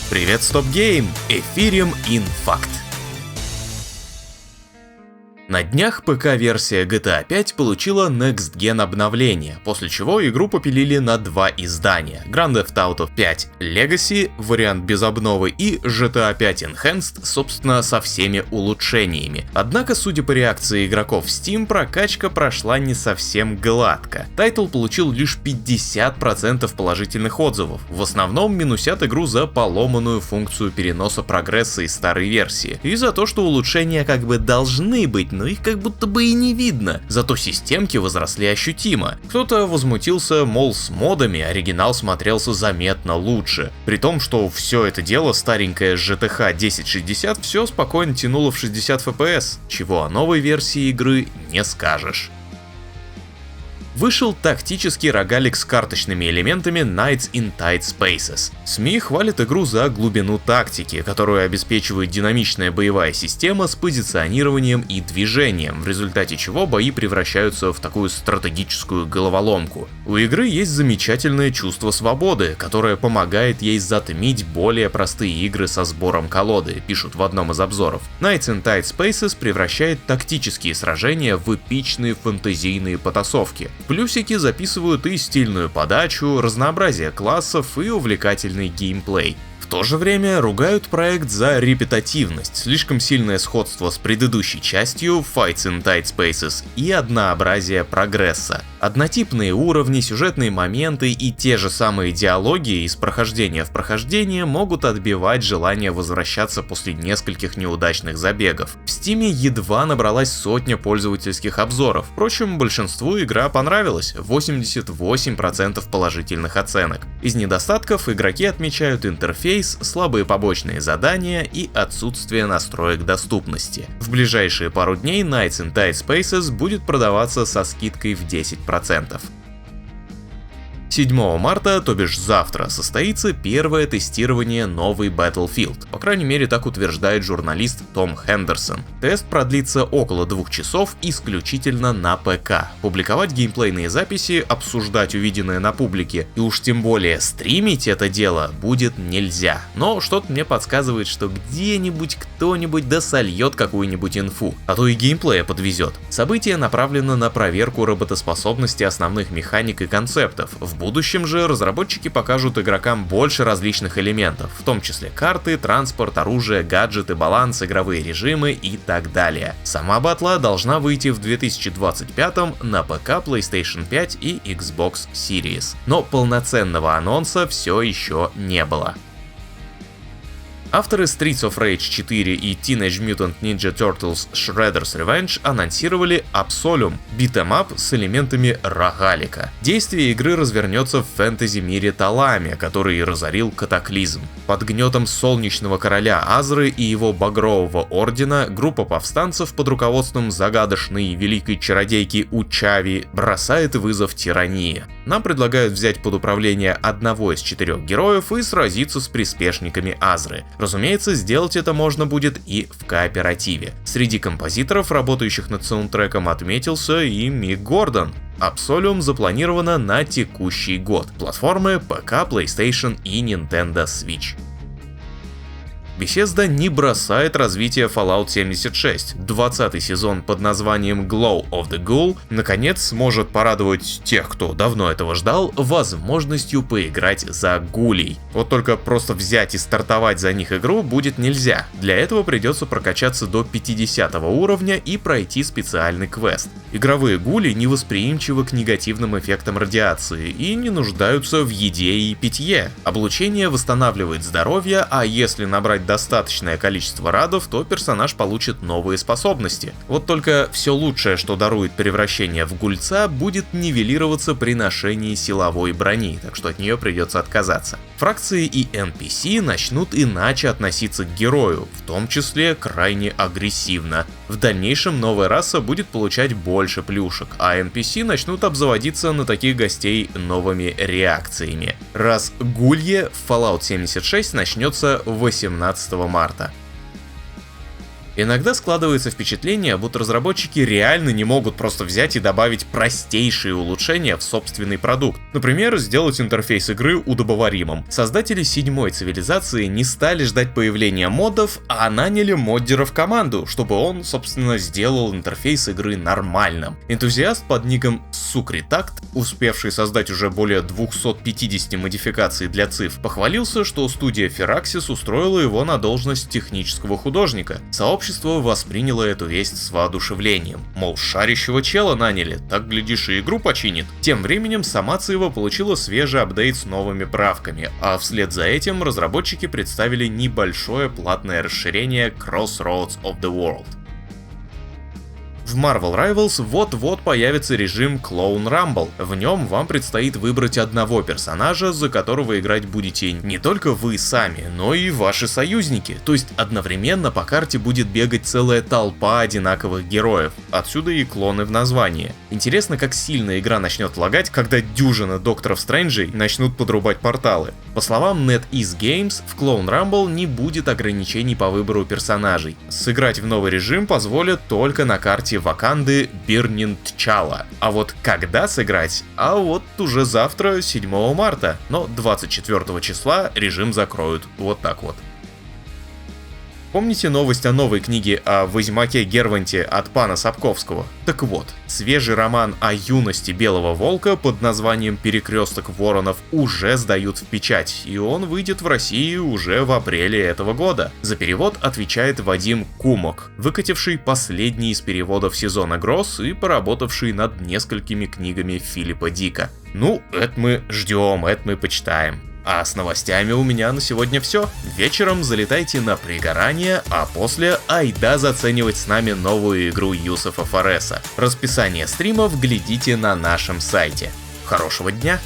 Привет, Стоп Гейм! Эфирим Инфакт. На днях ПК-версия GTA 5 получила Next Gen обновление, после чего игру попилили на два издания: Grand Theft Auto 5 Legacy, вариант без обновы, и GTA 5 Enhanced, собственно, со всеми улучшениями. Однако, судя по реакции игроков в Steam, прокачка прошла не совсем гладко. Тайтл получил лишь 50% положительных отзывов. В основном минусят игру за поломанную функцию переноса прогресса из старой версии, и за то, что улучшения как бы должны быть, но их как будто бы и не видно, зато системки возросли ощутимо. Кто-то возмутился, мол, с модами оригинал смотрелся заметно лучше, при том, что все это дело старенькая GTX 1060 все спокойно тянуло в 60 FPS, чего о новой версии игры не скажешь. Вышел тактический рогалик с карточными элементами Knights in Tight Spaces. СМИ хвалят игру за глубину тактики, которую обеспечивает динамичная боевая система с позиционированием и движением, в результате чего бои превращаются в такую стратегическую головоломку. У игры есть замечательное чувство свободы, которое помогает ей затмить более простые игры со сбором колоды, пишут в одном из обзоров. Knights in Tight Spaces превращает тактические сражения в эпичные фэнтезийные потасовки. Плюсики записывают и стильную подачу, разнообразие классов и увлекательный геймплей. В то же время ругают проект за репетативность, слишком сильное сходство с предыдущей частью Fights in Tight Spaces и однообразие прогресса. Однотипные уровни, сюжетные моменты и те же самые диалоги из прохождения в прохождение могут отбивать желание возвращаться после нескольких неудачных забегов. В Steam едва набралась сотня пользовательских обзоров, впрочем, большинству игра понравилась, 88% положительных оценок. Из недостатков игроки отмечают интерфейс, слабые побочные задания и отсутствие настроек доступности. В ближайшие пару дней Knights in Tight Spaces будет продаваться со скидкой в 10%. 7 марта, то бишь завтра, состоится первое тестирование новой Battlefield. По крайней мере, так утверждает журналист Том Хендерсон. Тест продлится около 2 часов исключительно на ПК. Публиковать геймплейные записи, обсуждать увиденное на публике и уж тем более стримить это дело будет нельзя. Но что-то мне подсказывает, что где-нибудь кто-нибудь досольет какую-нибудь инфу, а то и геймплея подвезет. Событие направлено на проверку работоспособности основных механик и концептов. В будущем же разработчики покажут игрокам больше различных элементов, в том числе карты, транспорт, оружие, гаджеты, баланс, игровые режимы и так далее. Сама батла должна выйти в 2025 на ПК, PlayStation 5 и Xbox Series. Но полноценного анонса все еще не было. Авторы Streets of Rage 4 и Teenage Mutant Ninja Turtles Shredder's Revenge анонсировали Absolum — битэмап с элементами рогалика. Действие игры развернется в фэнтези-мире Талами, который разорил катаклизм. Под гнетом солнечного короля Азры и его багрового ордена группа повстанцев под руководством загадочной великой чародейки Учави бросает вызов тирании. Нам предлагают взять под управление одного из 4 героев и сразиться с приспешниками Азры. Разумеется, сделать это можно будет и в кооперативе. Среди композиторов, работающих над саундтреком, отметился и Мик Гордон. Absolum запланировано на текущий год. Платформы ПК, PlayStation и Nintendo Switch. Bethesda не бросает развитие Fallout 76. 20-й сезон под названием Glow of the Ghoul наконец сможет порадовать тех, кто давно этого ждал, возможностью поиграть за гулей. Вот только просто взять и стартовать за них игру будет нельзя. Для этого придется прокачаться до 50 уровня и пройти специальный квест. Игровые гули невосприимчивы к негативным эффектам радиации и не нуждаются в еде и питье. Облучение восстанавливает здоровье, а если набрать достаточное количество радов, то персонаж получит новые способности. Вот только все лучшее, что дарует превращение в гульца, будет нивелироваться при ношении силовой брони, так что от нее придется отказаться. Фракции и NPC начнут иначе относиться к герою, в том числе крайне агрессивно. В дальнейшем новая раса будет получать больше плюшек, а NPC начнут обзаводиться на таких гостей новыми реакциями. Раз гулье в Fallout 76 начнется 18 марта. Иногда складывается впечатление, будто разработчики реально не могут просто взять и добавить простейшие улучшения в собственный продукт. Например, сделать интерфейс игры удобоваримым. Создатели 7-й цивилизации не стали ждать появления модов, а наняли моддера в команду, чтобы он, собственно, сделал интерфейс игры нормальным. Энтузиаст под ником Сукритакт, успевший создать уже более 250 модификаций для циф, похвалился, что студия Firaxis устроила его на должность технического художника. Сообщество восприняло эту весть с воодушевлением. Мол, шарящего чела наняли, так глядишь и игру починит. Тем временем сама Цива получила свежий апдейт с новыми правками, а вслед за этим разработчики представили небольшое платное расширение Crossroads of the World. В Marvel Rivals вот-вот появится режим Clone Rumble. В нем вам предстоит выбрать одного персонажа, за которого играть будете не только вы сами, но и ваши союзники. То есть одновременно по карте будет бегать целая толпа одинаковых героев. Отсюда и клоны в названии. Интересно, как сильно игра начнет лагать, когда дюжина Докторов Стрэнджей начнут подрубать порталы. По словам NetEase Games, в Clone Rumble не будет ограничений по выбору персонажей. Сыграть в новый режим позволят только на карте Ваканды Burning T'Challa. А вот когда сыграть? А вот уже завтра, 7 марта. Но 24 числа режим закроют. Вот так вот. Помните новость о новой книге о Ведьмаке Герванте от пана Сапковского? Так вот, свежий роман о юности Белого Волка под названием «Перекресток Воронов» уже сдают в печать, и он выйдет в России уже в апреле этого года. За перевод отвечает Вадим Кумок, выкативший последний из переводов сезона Гроз и поработавший над несколькими книгами Филиппа Дика. Ну, это мы ждем, это мы почитаем. А с новостями у меня на сегодня все. Вечером залетайте на Пригорание, а после айда заценивать с нами новую игру Юсефа Фареса. Расписание стримов глядите на нашем сайте. Хорошего дня!